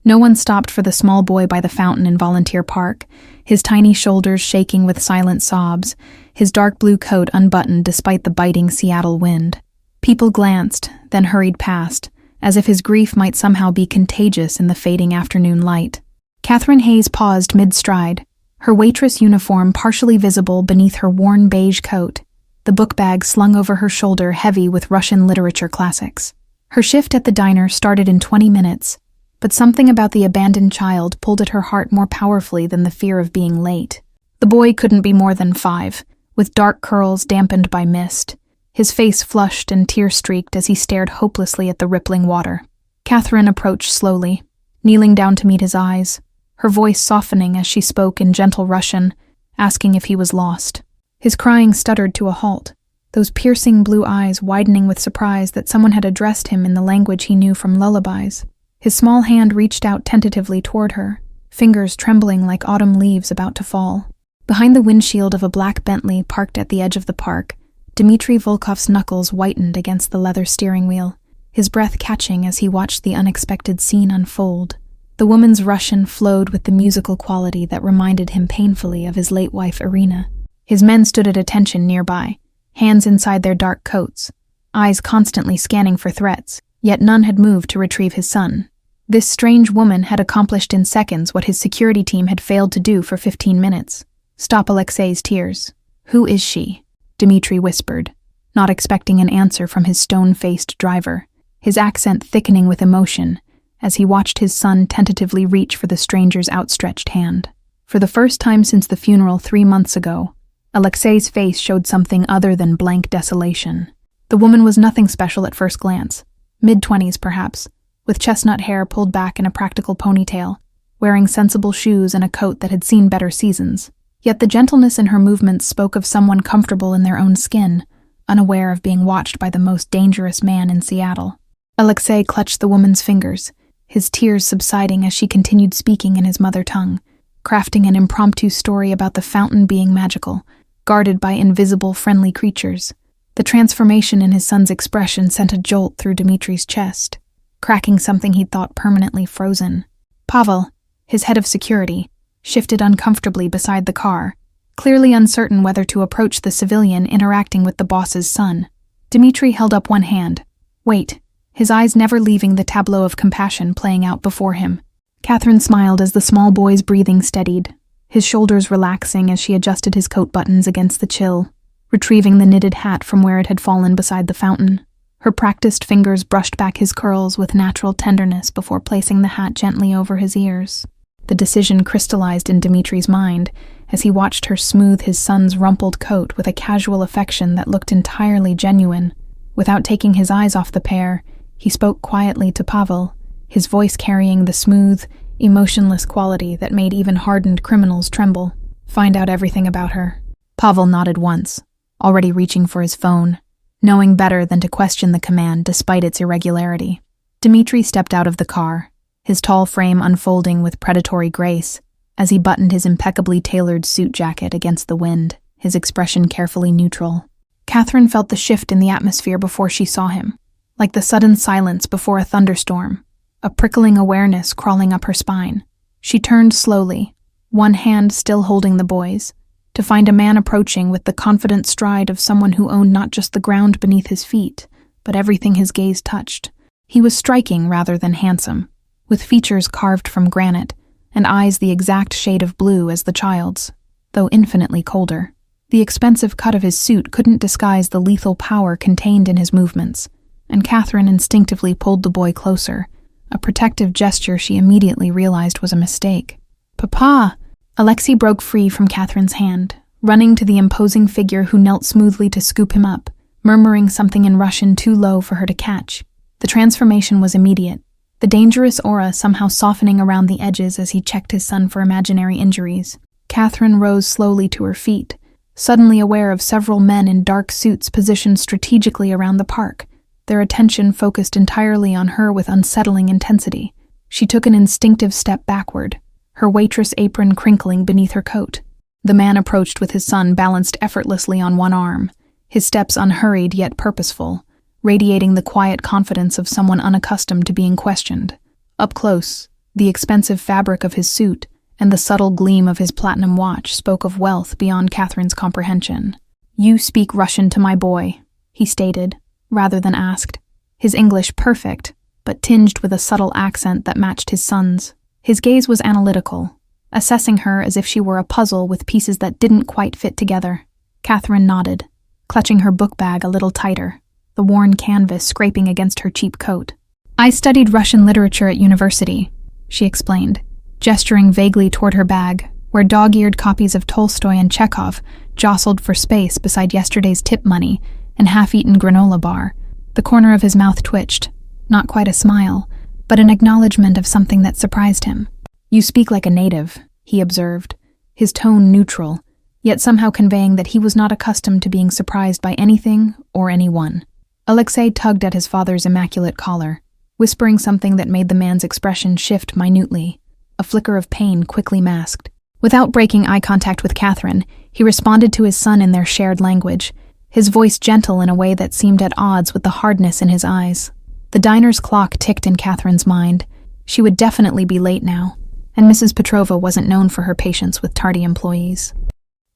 No one stopped for the small boy by the fountain in Volunteer Park, his tiny shoulders shaking with silent sobs, his dark blue coat unbuttoned despite the biting Seattle wind. People glanced, then hurried past, as if his grief might somehow be contagious in the fading afternoon light. Catherine Hayes paused mid-stride, her waitress uniform partially visible beneath her worn beige coat, the book bag slung over her shoulder heavy with Russian literature classics. Her shift at the diner started in 20 minutes, but something about the abandoned child pulled at her heart more powerfully than the fear of being late. The boy couldn't be more than 5, with dark curls dampened by mist, his face flushed and tear-streaked as he stared hopelessly at the rippling water. Catherine approached slowly, kneeling down to meet his eyes, her voice softening as she spoke in gentle Russian, asking if he was lost. His crying stuttered to a halt, those piercing blue eyes widening with surprise that someone had addressed him in the language he knew from lullabies. His small hand reached out tentatively toward her, fingers trembling like autumn leaves about to fall. Behind the windshield of a black Bentley parked at the edge of the park, Dmitri Volkov's knuckles whitened against the leather steering wheel, his breath catching as he watched the unexpected scene unfold. The woman's Russian flowed with the musical quality that reminded him painfully of his late wife Irina. His men stood at attention nearby, hands inside their dark coats, eyes constantly scanning for threats, yet none had moved to retrieve his son. This strange woman had accomplished in seconds what his security team had failed to do for 15 minutes. Stop Alexei's tears. Who is she? Dmitri whispered, not expecting an answer from his stone-faced driver, his accent thickening with emotion as he watched his son tentatively reach for the stranger's outstretched hand. For the first time since the funeral 3 months ago, Alexei's face showed something other than blank desolation. The woman was nothing special at first glance, mid-20s perhaps, with chestnut hair pulled back in a practical ponytail, wearing sensible shoes and a coat that had seen better seasons. Yet the gentleness in her movements spoke of someone comfortable in their own skin, unaware of being watched by the most dangerous man in Seattle. Alexei clutched the woman's fingers, his tears subsiding as she continued speaking in his mother tongue, crafting an impromptu story about the fountain being magical, guarded by invisible, friendly creatures. The transformation in his son's expression sent a jolt through Dmitri's chest, cracking something he'd thought permanently frozen. Pavel, his head of security, shifted uncomfortably beside the car, clearly uncertain whether to approach the civilian interacting with the boss's son. Dmitri held up one hand. Wait, his eyes never leaving the tableau of compassion playing out before him. Catherine smiled as the small boy's breathing steadied, his shoulders relaxing as she adjusted his coat buttons against the chill, retrieving the knitted hat from where it had fallen beside the fountain. Her practiced fingers brushed back his curls with natural tenderness before placing the hat gently over his ears. The decision crystallized in Dmitri's mind as he watched her smooth his son's rumpled coat with a casual affection that looked entirely genuine. Without taking his eyes off the pair, he spoke quietly to Pavel, his voice carrying the smooth, emotionless quality that made even hardened criminals tremble. Find out everything about her. Pavel nodded once, already reaching for his phone, knowing better than to question the command despite its irregularity. Dmitri stepped out of the car, his tall frame unfolding with predatory grace as he buttoned his impeccably tailored suit jacket against the wind, his expression carefully neutral. Catherine felt the shift in the atmosphere before she saw him, like the sudden silence before a thunderstorm, a prickling awareness crawling up her spine. She turned slowly, one hand still holding the boy's, to find a man approaching with the confident stride of someone who owned not just the ground beneath his feet, but everything his gaze touched. He was striking rather than handsome, with features carved from granite, and eyes the exact shade of blue as the child's, though infinitely colder. The expensive cut of his suit couldn't disguise the lethal power contained in his movements, and Catherine instinctively pulled the boy closer, a protective gesture she immediately realized was a mistake. "Papa!" Alexe broke free from Catherine's hand, running to the imposing figure who knelt smoothly to scoop him up, murmuring something in Russian too low for her to catch. The transformation was immediate, the dangerous aura somehow softening around the edges as he checked his son for imaginary injuries. Catherine rose slowly to her feet, suddenly aware of several men in dark suits positioned strategically around the park, their attention focused entirely on her with unsettling intensity. She took an instinctive step backward, her waitress apron crinkling beneath her coat. The man approached with his son balanced effortlessly on one arm, his steps unhurried yet purposeful, radiating the quiet confidence of someone unaccustomed to being questioned. Up close, The expensive fabric of his suit and the subtle gleam of his platinum watch spoke of wealth beyond Catherine's comprehension. "You speak Russian to my boy," he stated, rather than asked, his English perfect, but tinged with a subtle accent that matched his son's. His gaze was analytical, assessing her as if she were a puzzle with pieces that didn't quite fit together. Catherine nodded, clutching her book bag a little tighter, the worn canvas scraping against her cheap coat. "I studied Russian literature at university," she explained, gesturing vaguely toward her bag, where dog-eared copies of Tolstoy and Chekhov jostled for space beside yesterday's tip money and half-eaten granola bar. The corner of his mouth twitched, not quite a smile, but an acknowledgement of something that surprised him. "You speak like a native," he observed, his tone neutral, yet somehow conveying that he was not accustomed to being surprised by anything or anyone. Alexe tugged at his father's immaculate collar, whispering something that made the man's expression shift minutely, a flicker of pain quickly masked. Without breaking eye contact with Catherine, he responded to his son in their shared language, his voice gentle in a way that seemed at odds with the hardness in his eyes. The diner's clock ticked in Catherine's mind. She would definitely be late now, and Mrs. Petrova wasn't known for her patience with tardy employees.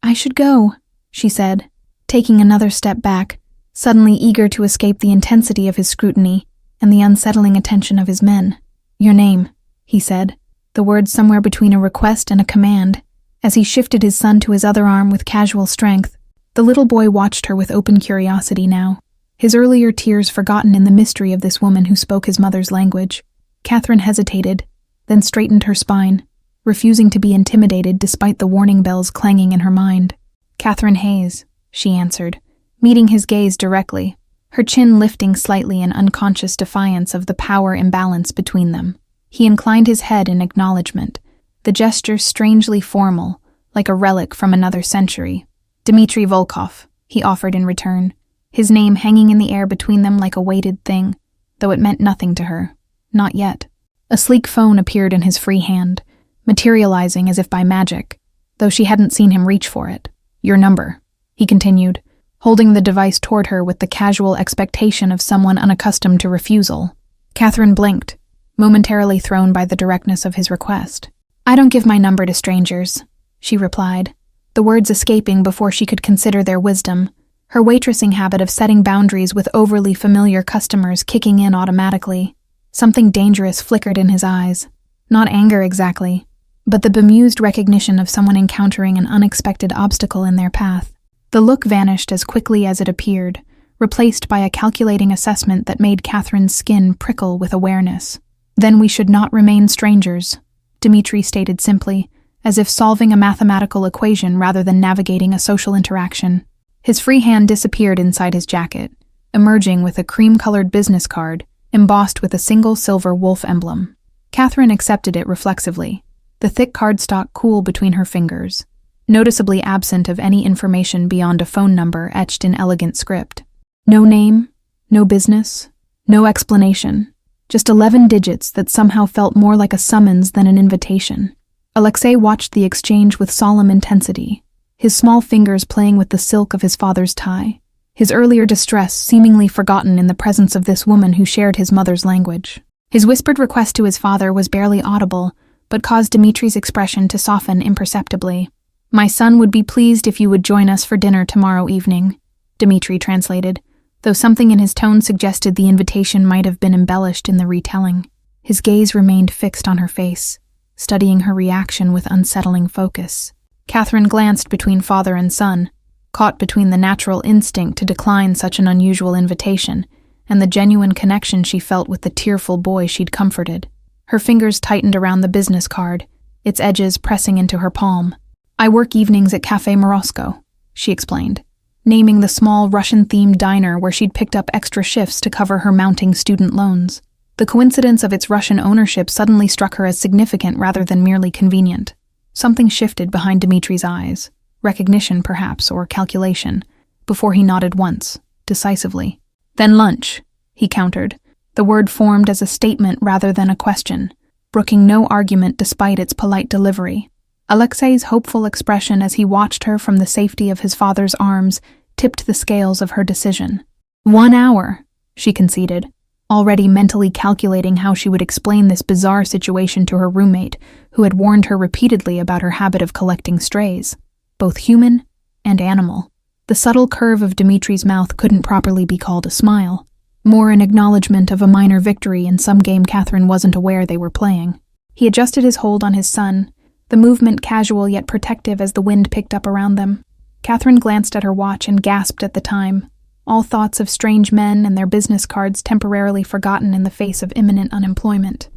"I should go," she said, taking another step back, suddenly eager to escape the intensity of his scrutiny and the unsettling attention of his men. "Your name," he said, the words somewhere between a request and a command, as he shifted his son to his other arm with casual strength. The little boy watched her with open curiosity now, his earlier tears forgotten in the mystery of this woman who spoke his mother's language. Catherine hesitated, then straightened her spine, refusing to be intimidated despite the warning bells clanging in her mind. "Catherine Hayes," she answered, meeting his gaze directly, her chin lifting slightly in unconscious defiance of the power imbalance between them. He inclined his head in acknowledgement, the gesture strangely formal, like a relic from another century. "Dimmitri Volkov," he offered in return, his name hanging in the air between them like a weighted thing, though it meant nothing to her. Not yet. A sleek phone appeared in his free hand, materializing as if by magic, though she hadn't seen him reach for it. "Your number," he continued, holding the device toward her with the casual expectation of someone unaccustomed to refusal. Catherine blinked, momentarily thrown by the directness of his request. "I don't give my number to strangers," she replied, the words escaping before she could consider their wisdom, her waitressing habit of setting boundaries with overly familiar customers kicking in automatically. Something dangerous flickered in his eyes. Not anger exactly, but the bemused recognition of someone encountering an unexpected obstacle in their path. The look vanished as quickly as it appeared, replaced by a calculating assessment that made Catherine's skin prickle with awareness. "Then we should not remain strangers," Dimmitri stated simply, as if solving a mathematical equation rather than navigating a social interaction. His free hand disappeared inside his jacket, emerging with a cream-colored business card embossed with a single silver wolf emblem. Catherine accepted it reflexively, the thick cardstock cool between her fingers, noticeably absent of any information beyond a phone number etched in elegant script. No name, no business, no explanation, just 11 digits that somehow felt more like a summons than an invitation. Alexe watched the exchange with solemn intensity, his small fingers playing with the silk of his father's tie, his earlier distress seemingly forgotten in the presence of this woman who shared his mother's language. His whispered request to his father was barely audible, but caused Dimitri's expression to soften imperceptibly. "My son would be pleased if you would join us for dinner tomorrow evening," Dimmitri translated, though something in his tone suggested the invitation might have been embellished in the retelling. His gaze remained fixed on her face, studying her reaction with unsettling focus. Catherine glanced between father and son, caught between the natural instinct to decline such an unusual invitation and the genuine connection she felt with the tearful boy she'd comforted. Her fingers tightened around the business card, its edges pressing into her palm. "I work evenings at Café Morosco," she explained, naming the small Russian-themed diner where she'd picked up extra shifts to cover her mounting student loans. The coincidence of its Russian ownership suddenly struck her as significant rather than merely convenient. Something shifted behind Dimitri's eyes, recognition perhaps, or calculation, before he nodded once, decisively. "Then lunch," he countered, the word formed as a statement rather than a question, brooking no argument despite its polite delivery. Alexei's hopeful expression as he watched her from the safety of his father's arms tipped the scales of her decision. 1 hour, she conceded, already mentally calculating how she would explain this bizarre situation to her roommate, who had warned her repeatedly about her habit of collecting strays, both human and animal. The subtle curve of Dimitri's mouth couldn't properly be called a smile, more an acknowledgement of a minor victory in some game Catherine wasn't aware they were playing. He adjusted his hold on his son, the movement casual yet protective as the wind picked up around them. Catherine glanced at her watch and gasped at the time, all thoughts of strange men and their business cards temporarily forgotten in the face of imminent unemployment.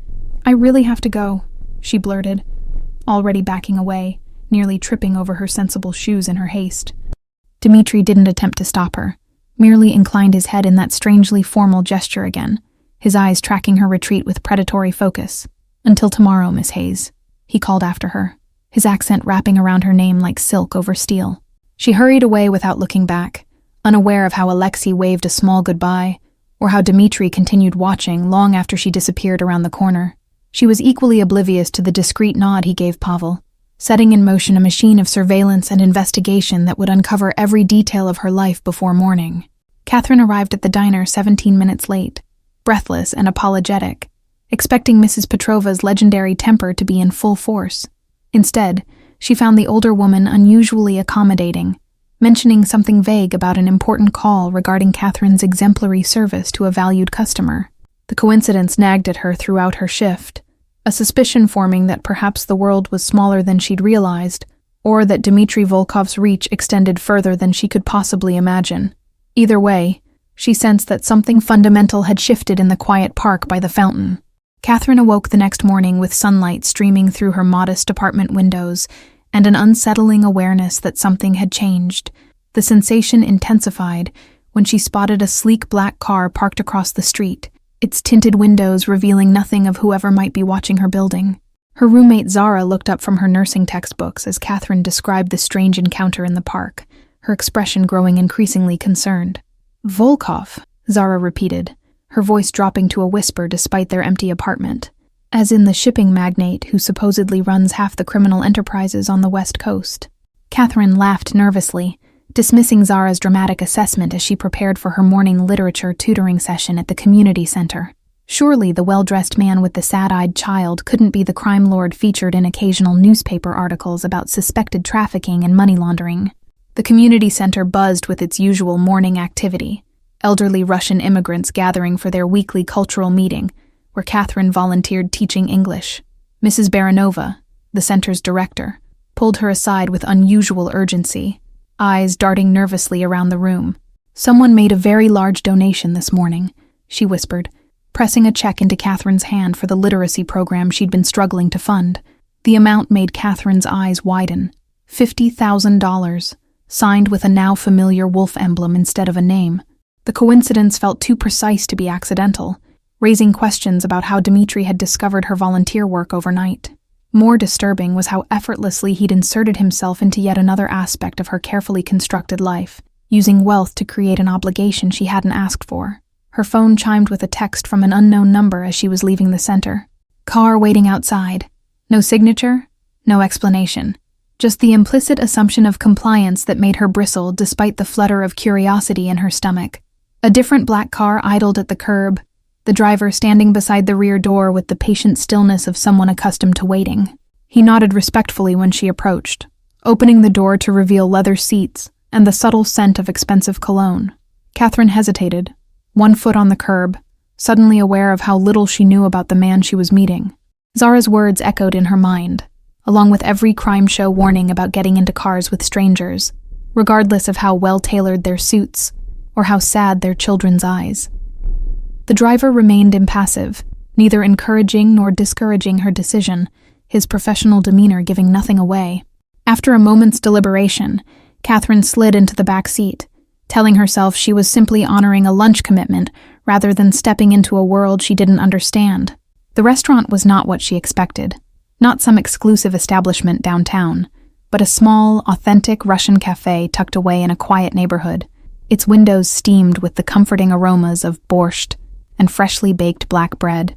"I really have to go," she blurted, already backing away, nearly tripping over her sensible shoes in her haste. Dimmitri didn't attempt to stop her, merely inclined his head in that strangely formal gesture again, his eyes tracking her retreat with predatory focus. "Until tomorrow, Miss Hayes," he called after her, his accent wrapping around her name like silk over steel. She hurried away without looking back, unaware of how Alexe waved a small goodbye, or how Dimmitri continued watching long after she disappeared around the corner. She was equally oblivious to the discreet nod he gave Pavel, setting in motion a machine of surveillance and investigation that would uncover every detail of her life before morning. Catherine arrived at the diner 17 minutes late, breathless and apologetic, expecting Mrs. Petrova's legendary temper to be in full force. Instead, she found the older woman unusually accommodating, mentioning something vague about an important call regarding Catherine's exemplary service to a valued customer. The coincidence nagged at her throughout her shift, a suspicion forming that perhaps the world was smaller than she'd realized, or that Dmitri Volkov's reach extended further than she could possibly imagine. Either way, she sensed that something fundamental had shifted in the quiet park by the fountain. Catherine awoke the next morning with sunlight streaming through her modest apartment windows and an unsettling awareness that something had changed. The sensation intensified when she spotted a sleek black car parked across the street, its tinted windows revealing nothing of whoever might be watching her building. Her roommate Zara looked up from her nursing textbooks as Catherine described the strange encounter in the park, her expression growing increasingly concerned. "Volkov," Zara repeated, her voice dropping to a whisper despite their empty apartment. "As in the shipping magnate who supposedly runs half the criminal enterprises on the West Coast." Catherine laughed nervously, dismissing Zara's dramatic assessment as she prepared for her morning literature tutoring session at the community center. Surely the well-dressed man with the sad-eyed child couldn't be the crime lord featured in occasional newspaper articles about suspected trafficking and money laundering. The community center buzzed with its usual morning activity, elderly Russian immigrants gathering for their weekly cultural meeting, where Catherine volunteered teaching English. Mrs. Baronova, the center's director, pulled her aside with unusual urgency, eyes darting nervously around the room. "Someone made a very large donation this morning," she whispered, pressing a check into Catherine's hand for the literacy program she'd been struggling to fund. The amount made Catherine's eyes widen. $50,000, signed with a now familiar wolf emblem instead of a name. The coincidence felt too precise to be accidental, raising questions about how Dimmitri had discovered her volunteer work overnight. More disturbing was how effortlessly he'd inserted himself into yet another aspect of her carefully constructed life, using wealth to create an obligation she hadn't asked for. Her phone chimed with a text from an unknown number as she was leaving the center. Car waiting outside. No signature, no explanation. Just the implicit assumption of compliance that made her bristle despite the flutter of curiosity in her stomach. A different black car idled at the curb, the driver standing beside the rear door with the patient stillness of someone accustomed to waiting. He nodded respectfully when she approached, opening the door to reveal leather seats and the subtle scent of expensive cologne. Catherine hesitated, one foot on the curb, suddenly aware of how little she knew about the man she was meeting. Zara's words echoed in her mind, along with every crime show warning about getting into cars with strangers, regardless of how well-tailored their suits or how sad their children's eyes. The driver remained impassive, neither encouraging nor discouraging her decision, his professional demeanor giving nothing away. After a moment's deliberation, Catherine slid into the back seat, telling herself she was simply honoring a lunch commitment rather than stepping into a world she didn't understand. The restaurant was not what she expected. Not some exclusive establishment downtown, but a small, authentic Russian cafe tucked away in a quiet neighborhood, its windows steamed with the comforting aromas of borscht and freshly baked black bread.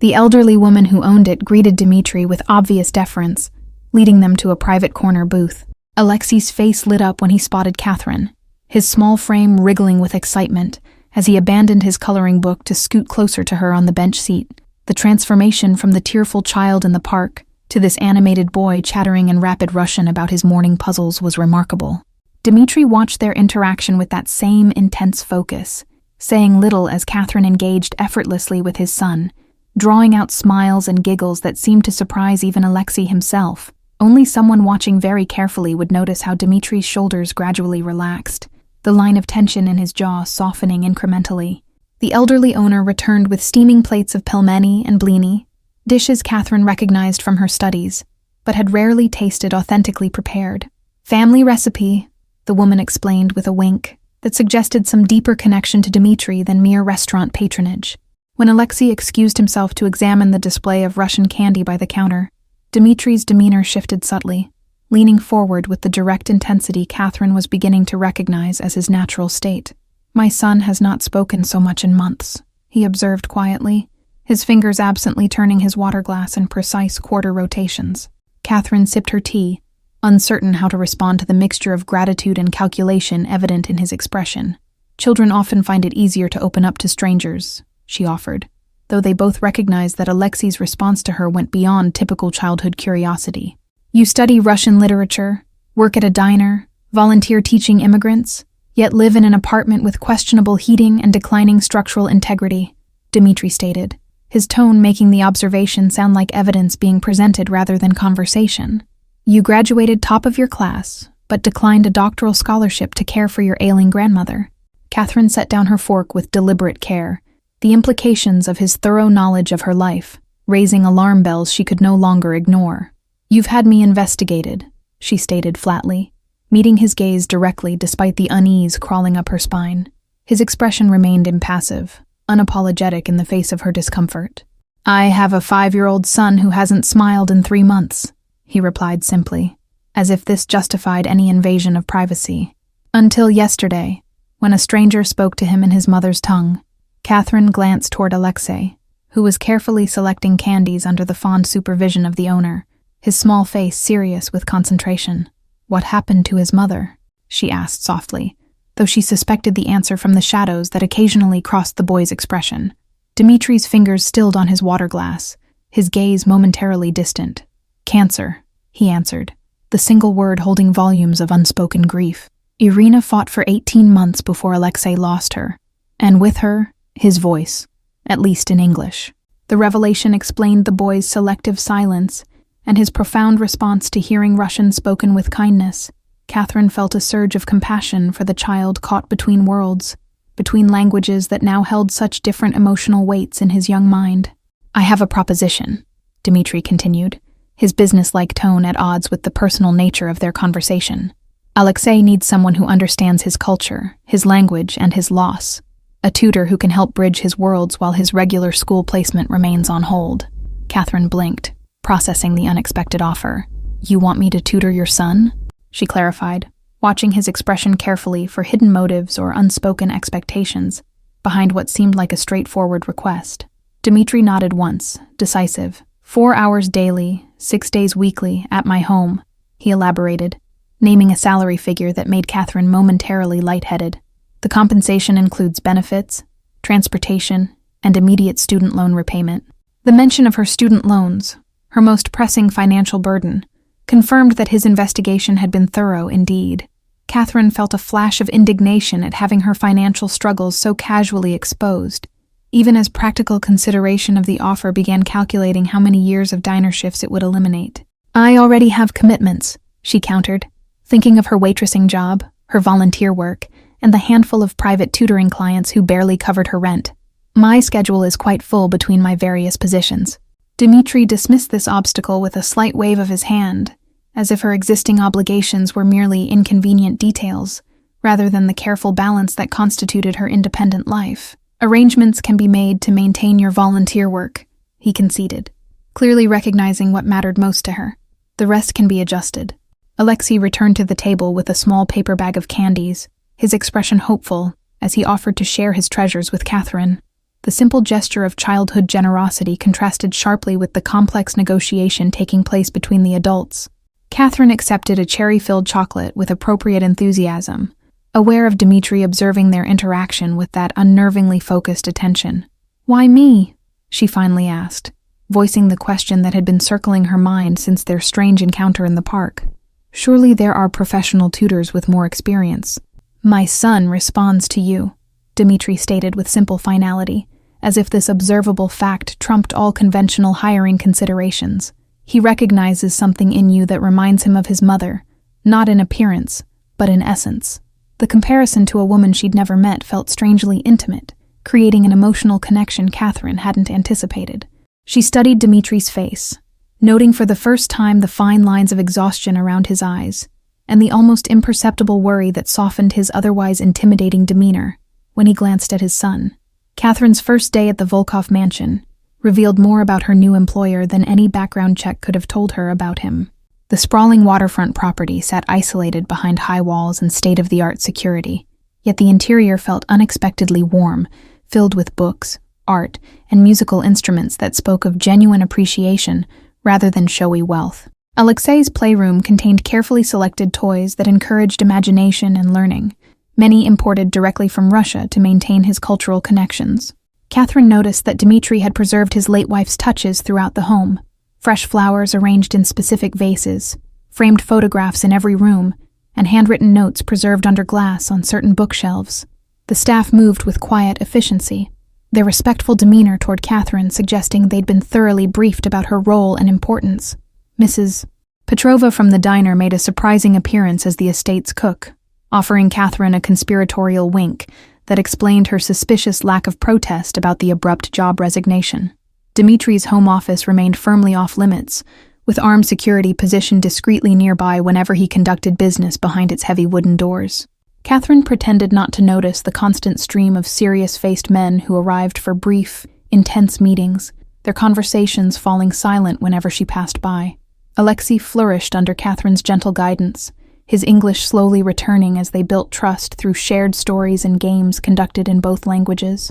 The elderly woman who owned it greeted Dimmitri with obvious deference, leading them to a private corner booth. Alexei's face lit up when he spotted Catherine, his small frame wriggling with excitement as he abandoned his coloring book to scoot closer to her on the bench seat. The transformation from the tearful child in the park to this animated boy chattering in rapid Russian about his morning puzzles was remarkable. Dimmitri watched their interaction with that same intense focus, saying little as Catherine engaged effortlessly with his son, drawing out smiles and giggles that seemed to surprise even Alexe himself. Only someone watching very carefully would notice how Dimitri's shoulders gradually relaxed, the line of tension in his jaw softening incrementally. The elderly owner returned with steaming plates of pelmeni and blini, dishes Catherine recognized from her studies, but had rarely tasted authentically prepared. Family recipe, the woman explained with a wink that suggested some deeper connection to Dimmitri than mere restaurant patronage. When Alexe excused himself to examine the display of Russian candy by the counter, Dimitri's demeanor shifted subtly, leaning forward with the direct intensity Catherine was beginning to recognize as his natural state. "My son has not spoken so much in months," he observed quietly, his fingers absently turning his water glass in precise quarter rotations. Catherine sipped her tea, uncertain how to respond to the mixture of gratitude and calculation evident in his expression. "Children often find it easier to open up to strangers," she offered, though they both recognized that Alexei's response to her went beyond typical childhood curiosity. "You study Russian literature, work at a diner, volunteer teaching immigrants, yet live in an apartment with questionable heating and declining structural integrity," Dimmitri stated, his tone making the observation sound like evidence being presented rather than conversation. "You graduated top of your class, but declined a doctoral scholarship to care for your ailing grandmother." Catherine set down her fork with deliberate care, the implications of his thorough knowledge of her life, raising alarm bells she could no longer ignore. "You've had me investigated," she stated flatly, meeting his gaze directly despite the unease crawling up her spine. His expression remained impassive, unapologetic in the face of her discomfort. "I have a 5-year-old son who hasn't smiled in 3 months, he replied simply, as if this justified any invasion of privacy. "Until yesterday, when a stranger spoke to him in his mother's tongue." Catherine glanced toward Alexe, who was carefully selecting candies under the fond supervision of the owner, his small face serious with concentration. "What happened to his mother?" she asked softly, though she suspected the answer from the shadows that occasionally crossed the boy's expression. Dimitri's fingers stilled on his water glass, his gaze momentarily distant. "Cancer," he answered, the single word holding volumes of unspoken grief. "Irina fought for 18 months before Alexe lost her, and with her, his voice, at least in English." The revelation explained the boy's selective silence and his profound response to hearing Russian spoken with kindness. Catherine felt a surge of compassion for the child caught between worlds, between languages that now held such different emotional weights in his young mind. "I have a proposition," Dimmitri continued, his business-like tone at odds with the personal nature of their conversation. "Alexe needs someone who understands his culture, his language, and his loss. A tutor who can help bridge his worlds while his regular school placement remains on hold." Catherine blinked, processing the unexpected offer. "You want me to tutor your son?" she clarified, watching his expression carefully for hidden motives or unspoken expectations behind what seemed like a straightforward request. Dimmitri nodded once, decisive. 4 hours daily, 6 days weekly, at my home," he elaborated, naming a salary figure that made Catherine momentarily lightheaded. "The compensation includes benefits, transportation, and immediate student loan repayment." The mention of her student loans, her most pressing financial burden, confirmed that his investigation had been thorough indeed. Catherine felt a flash of indignation at having her financial struggles so casually exposed, even as practical consideration of the offer began calculating how many years of diner shifts it would eliminate. "I already have commitments," she countered, thinking of her waitressing job, her volunteer work, and the handful of private tutoring clients who barely covered her rent. "My schedule is quite full between my various positions." Dimmitri dismissed this obstacle with a slight wave of his hand, as if her existing obligations were merely inconvenient details, rather than the careful balance that constituted her independent life. "Arrangements can be made to maintain your volunteer work," he conceded, clearly recognizing what mattered most to her. "The rest can be adjusted." Alexe returned to the table with a small paper bag of candies, his expression hopeful as he offered to share his treasures with Catherine. The simple gesture of childhood generosity contrasted sharply with the complex negotiation taking place between the adults. Catherine accepted a cherry-filled chocolate with appropriate enthusiasm, aware of Dimmitri observing their interaction with that unnervingly focused attention. "Why me?" she finally asked, voicing the question that had been circling her mind since their strange encounter in the park. "Surely there are professional tutors with more experience." "My son responds to you," Dimmitri stated with simple finality, as if this observable fact trumped all conventional hiring considerations. "He recognizes something in you that reminds him of his mother, not in appearance, but in essence." The comparison to a woman she'd never met felt strangely intimate, creating an emotional connection Catherine hadn't anticipated. She studied Dimitri's face, noting for the first time the fine lines of exhaustion around his eyes, and the almost imperceptible worry that softened his otherwise intimidating demeanor when he glanced at his son. Catherine's first day at the Volkov mansion revealed more about her new employer than any background check could have told her about him. The sprawling waterfront property sat isolated behind high walls and state-of-the-art security, yet the interior felt unexpectedly warm, filled with books, art, and musical instruments that spoke of genuine appreciation rather than showy wealth. Alexei's playroom contained carefully selected toys that encouraged imagination and learning, many imported directly from Russia to maintain his cultural connections. Catherine noticed that Dimmitri had preserved his late wife's touches throughout the home. Fresh flowers arranged in specific vases, framed photographs in every room, and handwritten notes preserved under glass on certain bookshelves. The staff moved with quiet efficiency, their respectful demeanor toward Catherine suggesting they'd been thoroughly briefed about her role and importance. Mrs. Petrova from the diner made a surprising appearance as the estate's cook, offering Catherine a conspiratorial wink that explained her suspicious lack of protest about the abrupt job resignation. Dimitri's home office remained firmly off-limits, with armed security positioned discreetly nearby whenever he conducted business behind its heavy wooden doors. Catherine pretended not to notice the constant stream of serious-faced men who arrived for brief, intense meetings, their conversations falling silent whenever she passed by. Alexe flourished under Catherine's gentle guidance, his English slowly returning as they built trust through shared stories and games conducted in both languages.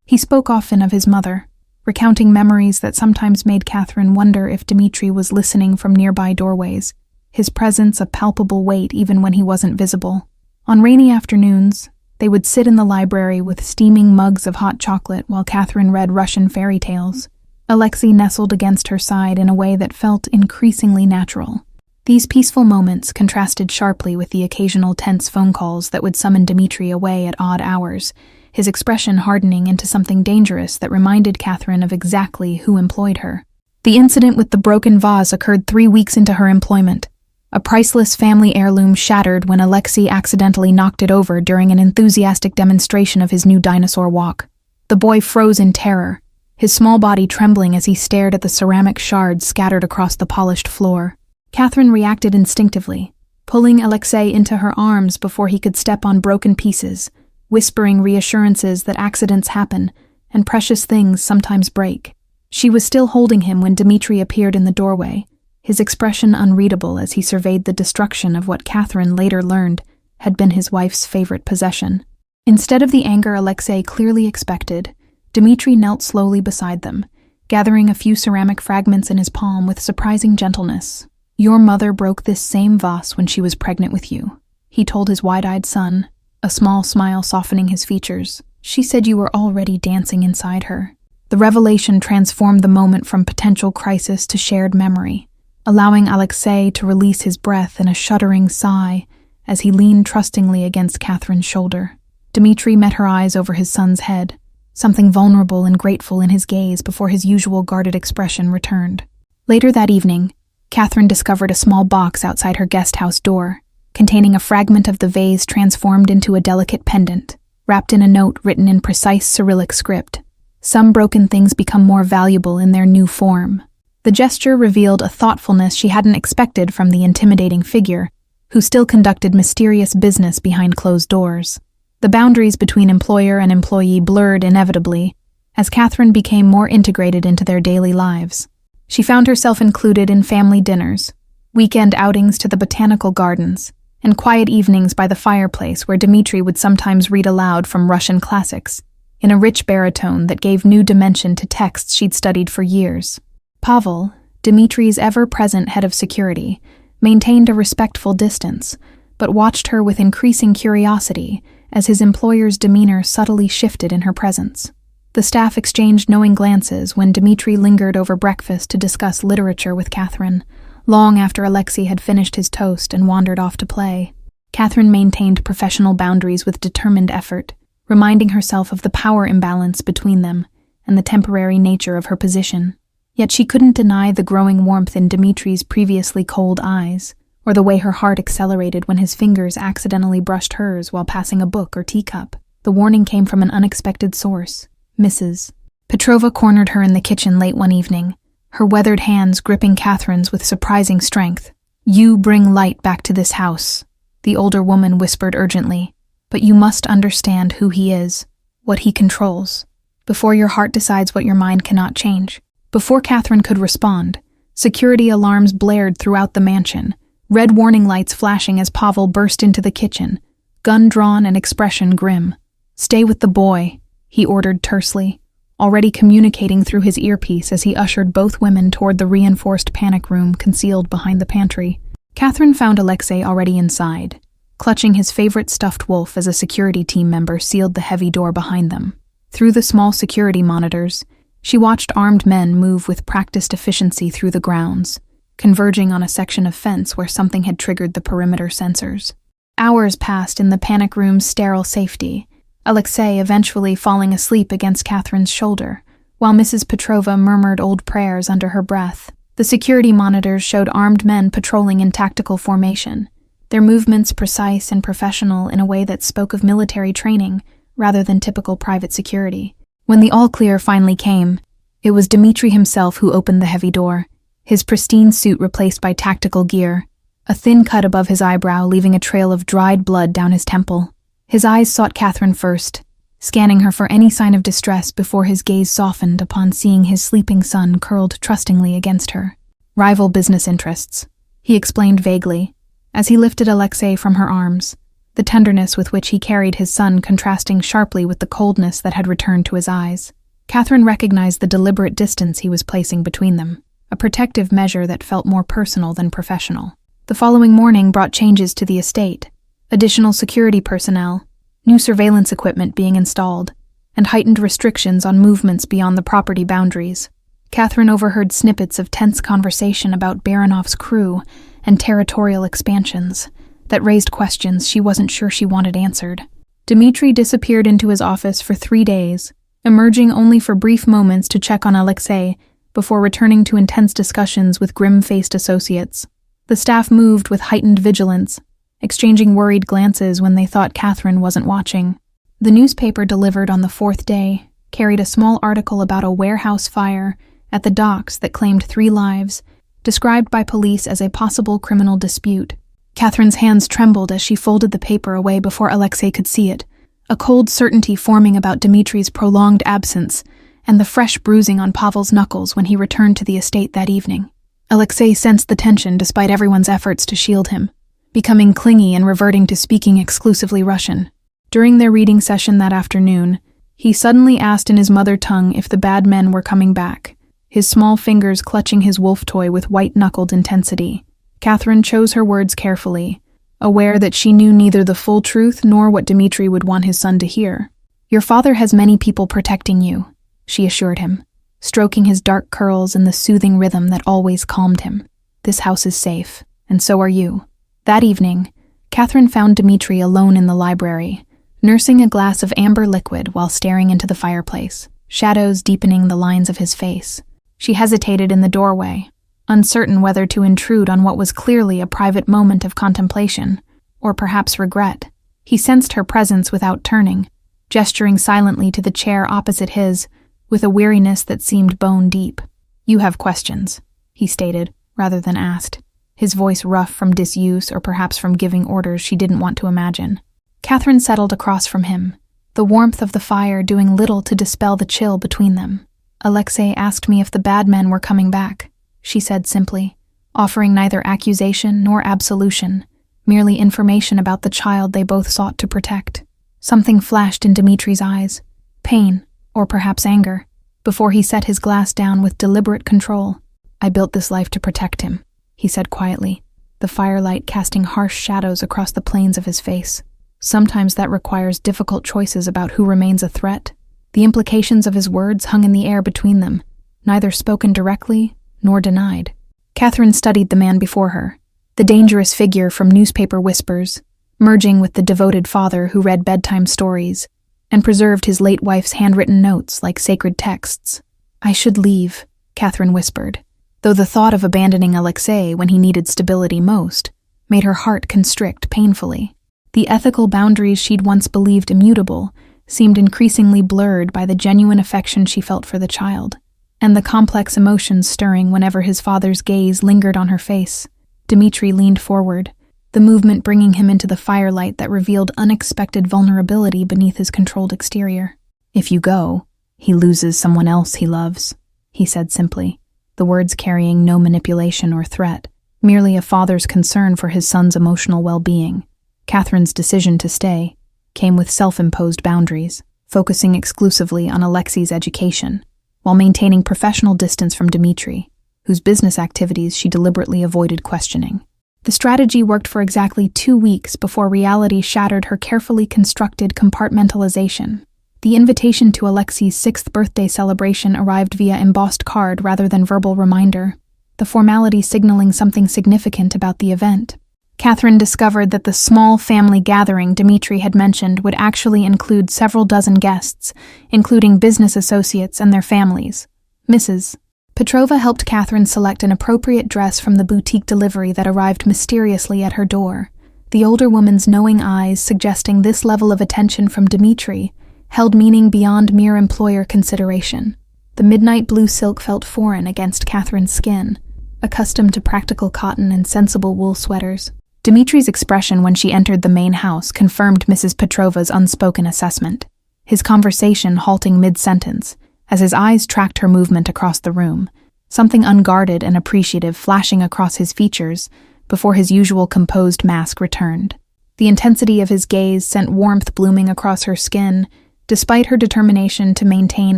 He spoke often of his mother, recounting memories that sometimes made Catherine wonder if Dimmitri was listening from nearby doorways, his presence a palpable weight even when he wasn't visible. On rainy afternoons, they would sit in the library with steaming mugs of hot chocolate while Catherine read Russian fairy tales. Alexe nestled against her side in a way that felt increasingly natural. These peaceful moments contrasted sharply with the occasional tense phone calls that would summon Dimmitri away at odd hours, his expression hardening into something dangerous that reminded Catherine of exactly who employed her. The incident with the broken vase occurred 3 weeks into her employment. A priceless family heirloom shattered when Alexe accidentally knocked it over during an enthusiastic demonstration of his new dinosaur walk. The boy froze in terror, his small body trembling as he stared at the ceramic shards scattered across the polished floor. Catherine reacted instinctively, pulling Alexe into her arms before he could step on broken pieces, whispering reassurances that accidents happen and precious things sometimes break. She was still holding him when Dimmitri appeared in the doorway, his expression unreadable as he surveyed the destruction of what Catherine later learned had been his wife's favorite possession. Instead of the anger Alexe clearly expected, Dimmitri knelt slowly beside them, gathering a few ceramic fragments in his palm with surprising gentleness. "Your mother broke this same vase when she was pregnant with you," he told his wide-eyed son, a small smile softening his features. "She said you were already dancing inside her." The revelation transformed the moment from potential crisis to shared memory, allowing Alexe to release his breath in a shuddering sigh as he leaned trustingly against Catherine's shoulder. Dimmitri met her eyes over his son's head, something vulnerable and grateful in his gaze before his usual guarded expression returned. Later that evening, Catherine discovered a small box outside her guest house door, containing a fragment of the vase transformed into a delicate pendant, wrapped in a note written in precise Cyrillic script. Some broken things become more valuable in their new form. The gesture revealed a thoughtfulness she hadn't expected from the intimidating figure, who still conducted mysterious business behind closed doors. The boundaries between employer and employee blurred inevitably, as Catherine became more integrated into their daily lives. She found herself included in family dinners, weekend outings to the botanical gardens, and quiet evenings by the fireplace where Dimmitri would sometimes read aloud from Russian classics, in a rich baritone that gave new dimension to texts she'd studied for years. Pavel, Dimitri's ever-present head of security, maintained a respectful distance, but watched her with increasing curiosity as his employer's demeanor subtly shifted in her presence. The staff exchanged knowing glances when Dimmitri lingered over breakfast to discuss literature with Catherine, long after Alexe had finished his toast and wandered off to play. Catherine maintained professional boundaries with determined effort, reminding herself of the power imbalance between them and the temporary nature of her position. Yet she couldn't deny the growing warmth in Dimitri's previously cold eyes, or the way her heart accelerated when his fingers accidentally brushed hers while passing a book or teacup. The warning came from an unexpected source. Mrs. Petrova cornered her in the kitchen late one evening, her weathered hands gripping Catherine's with surprising strength. "You bring light back to this house," the older woman whispered urgently, "but you must understand who he is, what he controls. Before your heart decides what your mind cannot change." Before Catherine could respond, security alarms blared throughout the mansion, red warning lights flashing as Pavel burst into the kitchen, gun drawn and expression grim. "Stay with the boy," he ordered tersely, already communicating through his earpiece as he ushered both women toward the reinforced panic room concealed behind the pantry. Catherine found Alexe already inside, clutching his favorite stuffed wolf as a security team member sealed the heavy door behind them. Through the small security monitors, she watched armed men move with practiced efficiency through the grounds, converging on a section of fence where something had triggered the perimeter sensors. Hours passed in the panic room's sterile safety, Alexe eventually falling asleep against Catherine's shoulder, while Mrs. Petrova murmured old prayers under her breath. The security monitors showed armed men patrolling in tactical formation, their movements precise and professional in a way that spoke of military training rather than typical private security. When the all-clear finally came, it was Dimmitri himself who opened the heavy door, his pristine suit replaced by tactical gear, a thin cut above his eyebrow leaving a trail of dried blood down his temple. His eyes sought Catherine first, scanning her for any sign of distress before his gaze softened upon seeing his sleeping son curled trustingly against her. "Rival business interests," he explained vaguely, as he lifted Alexe from her arms, the tenderness with which he carried his son contrasting sharply with the coldness that had returned to his eyes. Catherine recognized the deliberate distance he was placing between them, a protective measure that felt more personal than professional. The following morning brought changes to the estate, additional security personnel, new surveillance equipment being installed, and heightened restrictions on movements beyond the property boundaries. Catherine overheard snippets of tense conversation about Baronov's crew and territorial expansions that raised questions she wasn't sure she wanted answered. Dimmitri disappeared into his office for 3 days, emerging only for brief moments to check on Alexe before returning to intense discussions with grim-faced associates. The staff moved with heightened vigilance, exchanging worried glances when they thought Catherine wasn't watching. The newspaper delivered on the 4th day carried a small article about a warehouse fire at the docks that claimed 3 lives, described by police as a possible criminal dispute. Catherine's hands trembled as she folded the paper away before Alexe could see it, a cold certainty forming about Dimitri's prolonged absence and the fresh bruising on Pavel's knuckles when he returned to the estate that evening. Alexe sensed the tension despite everyone's efforts to shield him, becoming clingy and reverting to speaking exclusively Russian. During their reading session that afternoon, he suddenly asked in his mother tongue if the bad men were coming back, his small fingers clutching his wolf toy with white-knuckled intensity. Catherine chose her words carefully, aware that she knew neither the full truth nor what Dimmitri would want his son to hear. "Your father has many people protecting you," she assured him, stroking his dark curls in the soothing rhythm that always calmed him. "This house is safe, and so are you." That evening, Catherine found Dimmitri alone in the library, nursing a glass of amber liquid while staring into the fireplace, shadows deepening the lines of his face. She hesitated in the doorway, uncertain whether to intrude on what was clearly a private moment of contemplation, or perhaps regret. He sensed her presence without turning, gesturing silently to the chair opposite his, with a weariness that seemed bone-deep. "You have questions," he stated, rather than asked, his voice rough from disuse or perhaps from giving orders she didn't want to imagine. Catherine settled across from him, the warmth of the fire doing little to dispel the chill between them. "Alexe asked me if the bad men were coming back," she said simply, offering neither accusation nor absolution, merely information about the child they both sought to protect. Something flashed in Dimitri's eyes, pain, or perhaps anger, before he set his glass down with deliberate control. "I built this life to protect him," he said quietly, the firelight casting harsh shadows across the planes of his face. Sometimes that requires difficult choices about who remains a threat. The implications of his words hung in the air between them, neither spoken directly nor denied. Catherine studied the man before her, the dangerous figure from newspaper whispers, merging with the devoted father who read bedtime stories and preserved his late wife's handwritten notes like sacred texts. "I should leave," Catherine whispered, though the thought of abandoning Alexe when he needed stability most made her heart constrict painfully. The ethical boundaries she'd once believed immutable seemed increasingly blurred by the genuine affection she felt for the child, and the complex emotions stirring whenever his father's gaze lingered on her face. Dimmitri leaned forward, the movement bringing him into the firelight that revealed unexpected vulnerability beneath his controlled exterior. "If you go, he loses someone else he loves," he said simply, the words carrying no manipulation or threat, merely a father's concern for his son's emotional well-being. Catherine's decision to stay came with self-imposed boundaries, focusing exclusively on Alexe's education, while maintaining professional distance from Dimmitri, whose business activities she deliberately avoided questioning. The strategy worked for exactly 2 weeks before reality shattered her carefully constructed compartmentalization. The invitation to Alexe's 6th birthday celebration arrived via embossed card rather than verbal reminder, the formality signaling something significant about the event. Catherine discovered that the small family gathering Dimmitri had mentioned would actually include several dozen guests, including business associates and their families. Mrs. Petrova helped Catherine select an appropriate dress from the boutique delivery that arrived mysteriously at her door, the older woman's knowing eyes suggesting this level of attention from Dimmitri held meaning beyond mere employer consideration. The midnight blue silk felt foreign against Catherine's skin, accustomed to practical cotton and sensible wool sweaters. Dimitri's expression when she entered the main house confirmed Mrs. Petrova's unspoken assessment, his conversation halting mid-sentence as his eyes tracked her movement across the room, something unguarded and appreciative flashing across his features before his usual composed mask returned. The intensity of his gaze sent warmth blooming across her skin, despite her determination to maintain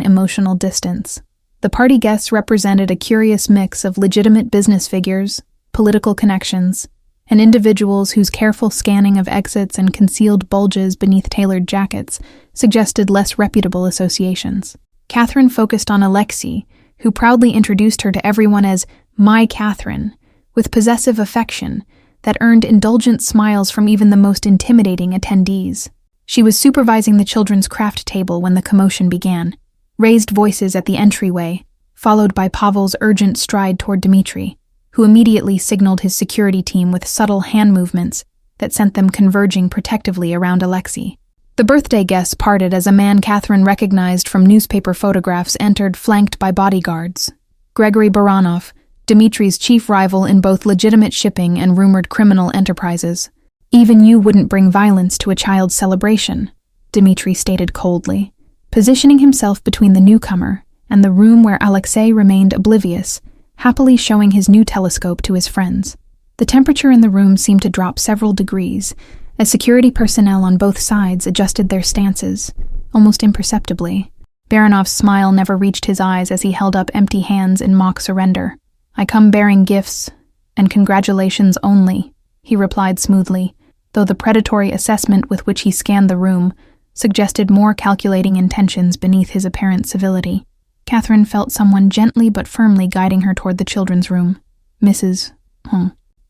emotional distance. The party guests represented a curious mix of legitimate business figures, political connections, and individuals whose careful scanning of exits and concealed bulges beneath tailored jackets suggested less reputable associations. Catherine focused on Alexe, who proudly introduced her to everyone as "my Catherine," with possessive affection that earned indulgent smiles from even the most intimidating attendees. She was supervising the children's craft table when the commotion began, raised voices at the entryway, followed by Pavel's urgent stride toward Dimmitri, who immediately signaled his security team with subtle hand movements that sent them converging protectively around Alexe. The birthday guests parted as a man Catherine recognized from newspaper photographs entered, flanked by bodyguards. Gregory Baronov, Dimitri's chief rival in both legitimate shipping and rumored criminal enterprises. "Even you wouldn't bring violence to a child's celebration," Dimmitri stated coldly, positioning himself between the newcomer and the room where Alexe remained oblivious, happily showing his new telescope to his friends. The temperature in the room seemed to drop several degrees as security personnel on both sides adjusted their stances, almost imperceptibly. Baronov's smile never reached his eyes as he held up empty hands in mock surrender. "I come bearing gifts, and congratulations only," he replied smoothly, though the predatory assessment with which he scanned the room suggested more calculating intentions beneath his apparent civility. Catherine felt someone gently but firmly guiding her toward the children's room. "Mrs.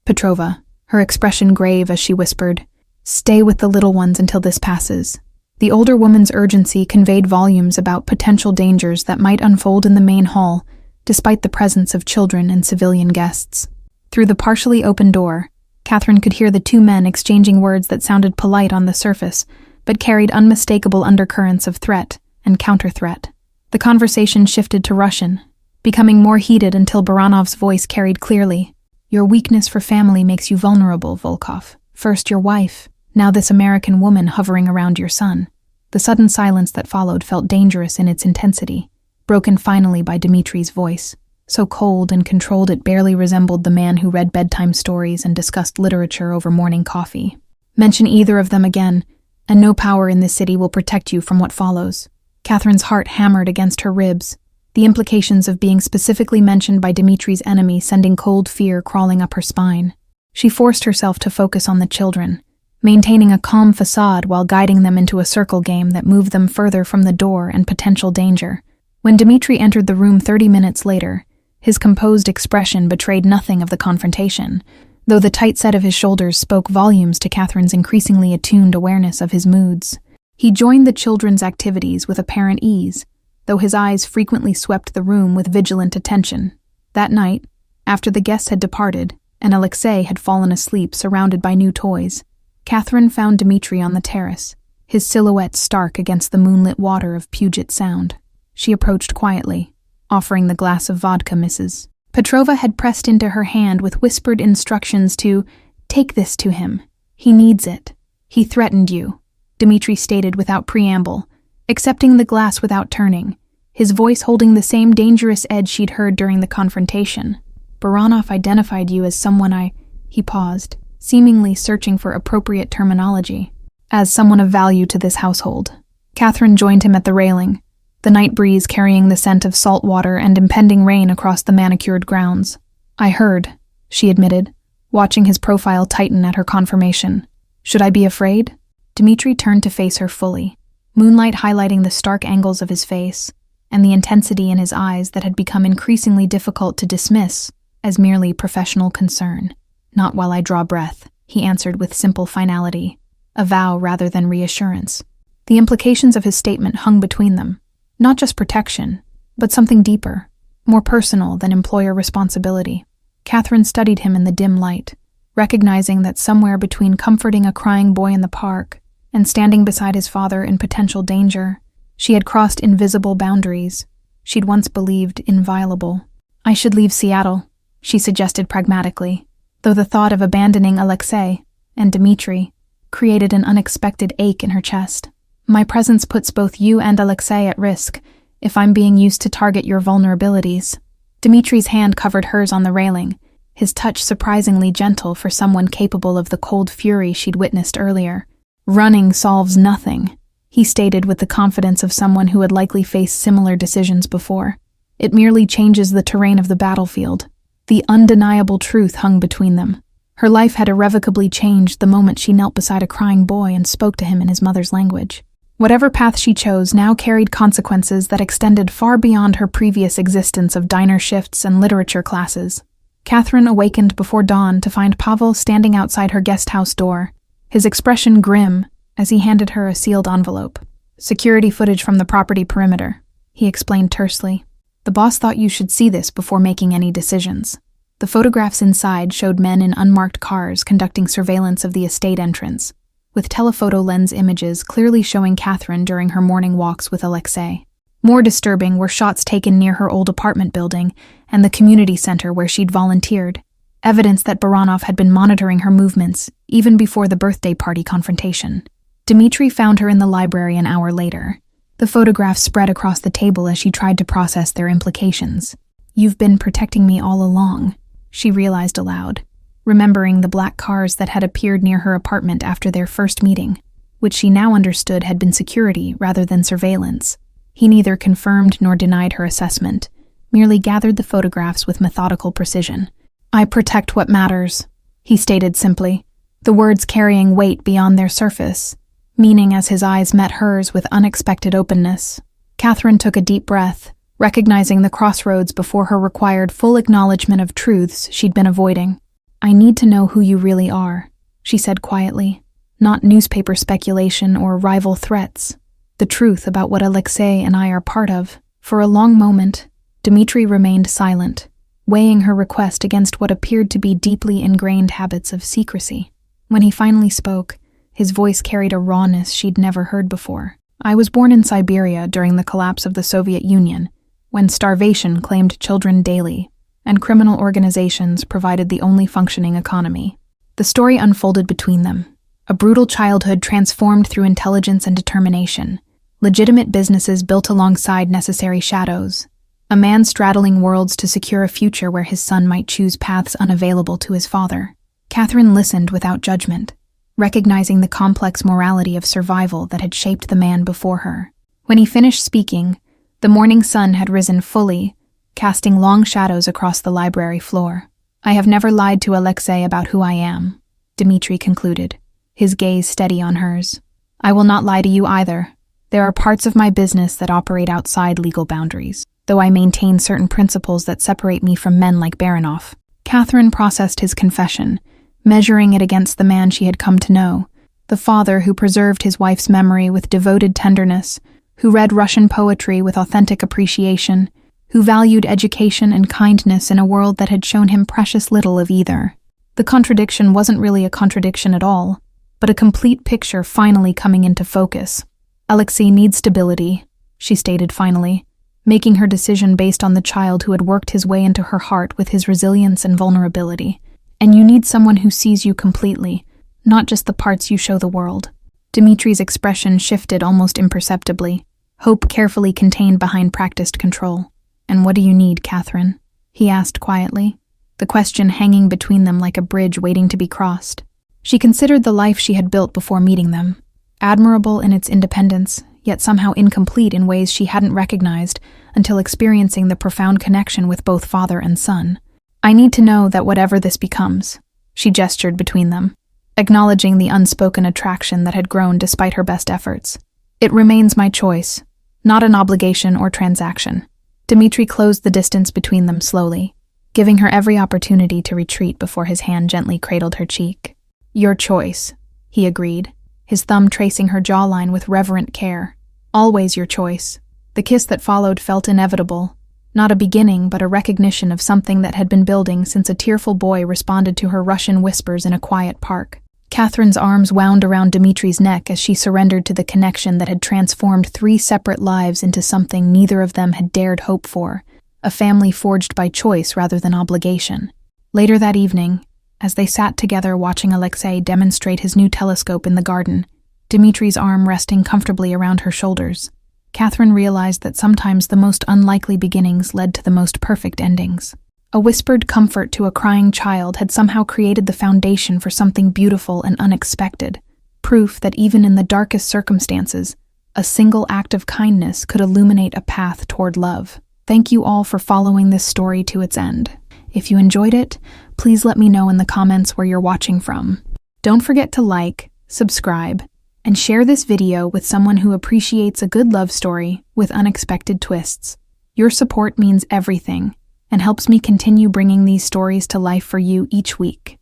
Petrova," her expression grave as she whispered, "stay with the little ones until this passes." The older woman's urgency conveyed volumes about potential dangers that might unfold in the main hall, despite the presence of children and civilian guests. Through the partially open door, Catherine could hear the two men exchanging words that sounded polite on the surface, but carried unmistakable undercurrents of threat and counter-threat. The conversation shifted to Russian, becoming more heated until Baranov's voice carried clearly. "Your weakness for family makes you vulnerable, Volkov. First your wife, now this American woman hovering around your son." The sudden silence that followed felt dangerous in its intensity, broken finally by Dimitri's voice, so cold and controlled it barely resembled the man who read bedtime stories and discussed literature over morning coffee. "Mention either of them again, and no power in this city will protect you from what follows." Catherine's heart hammered against her ribs, the implications of being specifically mentioned by Dimitri's enemy sending cold fear crawling up her spine. She forced herself to focus on the children, maintaining a calm facade while guiding them into a circle game that moved them further from the door and potential danger. When Dimmitri entered the room 30 minutes later, his composed expression betrayed nothing of the confrontation, though the tight set of his shoulders spoke volumes to Catherine's increasingly attuned awareness of his moods. He joined the children's activities with apparent ease, though his eyes frequently swept the room with vigilant attention. That night, after the guests had departed and Alexe had fallen asleep surrounded by new toys, Catherine found Dimmitri on the terrace, his silhouette stark against the moonlit water of Puget Sound. She approached quietly, offering the glass of vodka Mrs. Petrova had pressed into her hand with whispered instructions to take this to him. He needs it. He threatened you, Dimmitri stated without preamble, accepting the glass without turning, his voice holding the same dangerous edge she'd heard during the confrontation. Baronov identified you as someone he paused, seemingly searching for appropriate terminology, as someone of value to this household. Catherine joined him at the railing, the night breeze carrying the scent of salt water and impending rain across the manicured grounds. I heard, she admitted, watching his profile tighten at her confirmation. Should I be afraid? Dimmitri turned to face her fully, moonlight highlighting the stark angles of his face and the intensity in his eyes that had become increasingly difficult to dismiss as merely professional concern. Not while I draw breath, he answered with simple finality, a vow rather than reassurance. The implications of his statement hung between them, not just protection, but something deeper, more personal than employer responsibility. Catherine studied him in the dim light, recognizing that somewhere between comforting a crying boy in the park and standing beside his father in potential danger, she had crossed invisible boundaries she'd once believed inviolable. I should leave Seattle, she suggested pragmatically, though the thought of abandoning Alexe and Dimmitri created an unexpected ache in her chest. My presence puts both you and Alexe at risk if I'm being used to target your vulnerabilities. Dimitri's hand covered hers on the railing, his touch surprisingly gentle for someone capable of the cold fury she'd witnessed earlier. Running solves nothing, he stated with the confidence of someone who had likely faced similar decisions before. It merely changes the terrain of the battlefield. The undeniable truth hung between them. Her life had irrevocably changed the moment she knelt beside a crying boy and spoke to him in his mother's language. Whatever path she chose now carried consequences that extended far beyond her previous existence of diner shifts and literature classes. Catherine awakened before dawn to find Pavel standing outside her guest house door, his expression grim as he handed her a sealed envelope. Security footage from the property perimeter, he explained tersely. The boss thought you should see this before making any decisions. The photographs inside showed men in unmarked cars conducting surveillance of the estate entrance, with telephoto lens images clearly showing Catherine during her morning walks with Alexe. More disturbing were shots taken near her old apartment building and the community center where she'd volunteered, evidence that Baronov had been monitoring her movements even before the birthday party confrontation. Dimmitri found her in the library an hour later. The photographs spread across the table as she tried to process their implications. You've been protecting me all along, she realized aloud, remembering the black cars that had appeared near her apartment after their first meeting, which she now understood had been security rather than surveillance. He neither confirmed nor denied her assessment, merely gathered the photographs with methodical precision. I protect what matters, he stated simply, the words carrying weight beyond their surface, meaning as his eyes met hers with unexpected openness. Catherine took a deep breath, recognizing the crossroads before her required full acknowledgement of truths she'd been avoiding. I need to know who you really are, she said quietly, not newspaper speculation or rival threats. The truth about what Alexe and I are part of. For a long moment, Dimmitri remained silent, weighing her request against what appeared to be deeply ingrained habits of secrecy. When he finally spoke, his voice carried a rawness she'd never heard before. I was born in Siberia during the collapse of the Soviet Union, when starvation claimed children daily, and criminal organizations provided the only functioning economy. The story unfolded between them, a brutal childhood transformed through intelligence and determination, legitimate businesses built alongside necessary shadows, a man straddling worlds to secure a future where his son might choose paths unavailable to his father. Catherine listened without judgment, recognizing the complex morality of survival that had shaped the man before her. When he finished speaking, the morning sun had risen fully, casting long shadows across the library floor. I have never lied to Alexe about who I am, Dimmitri concluded, his gaze steady on hers. I will not lie to you either. There are parts of my business that operate outside legal boundaries, though I maintain certain principles that separate me from men like Baronov. Catherine processed his confession, measuring it against the man she had come to know, the father who preserved his wife's memory with devoted tenderness, who read Russian poetry with authentic appreciation, who valued education and kindness in a world that had shown him precious little of either. The contradiction wasn't really a contradiction at all, but a complete picture finally coming into focus. Alexe needs stability, she stated finally, making her decision based on the child who had worked his way into her heart with his resilience and vulnerability. And you need someone who sees you completely, not just the parts you show the world. Dimitri's expression shifted almost imperceptibly, hope carefully contained behind practiced control. And what do you need, Catherine? He asked quietly, the question hanging between them like a bridge waiting to be crossed. She considered the life she had built before meeting them, admirable in its independence, yet somehow incomplete in ways she hadn't recognized until experiencing the profound connection with both father and son. I need to know that whatever this becomes, she gestured between them, acknowledging the unspoken attraction that had grown despite her best efforts. It remains my choice, not an obligation or transaction. Dimmitri closed the distance between them slowly, giving her every opportunity to retreat before his hand gently cradled her cheek. Your choice, he agreed, his thumb tracing her jawline with reverent care. Always your choice. The kiss that followed felt inevitable, not a beginning but a recognition of something that had been building since a tearful boy responded to her Russian whispers in a quiet park. Catherine's arms wound around Dimitri's neck as she surrendered to the connection that had transformed 3 separate lives into something neither of them had dared hope for, a family forged by choice rather than obligation. Later that evening, as they sat together watching Alexe demonstrate his new telescope in the garden, Dimitri's arm resting comfortably around her shoulders, Catherine realized that sometimes the most unlikely beginnings led to the most perfect endings. A whispered comfort to a crying child had somehow created the foundation for something beautiful and unexpected, proof that even in the darkest circumstances, a single act of kindness could illuminate a path toward love. Thank you all for following this story to its end. If you enjoyed it, please let me know in the comments where you're watching from. Don't forget to like, subscribe, and share this video with someone who appreciates a good love story with unexpected twists. Your support means everything and helps me continue bringing these stories to life for you each week.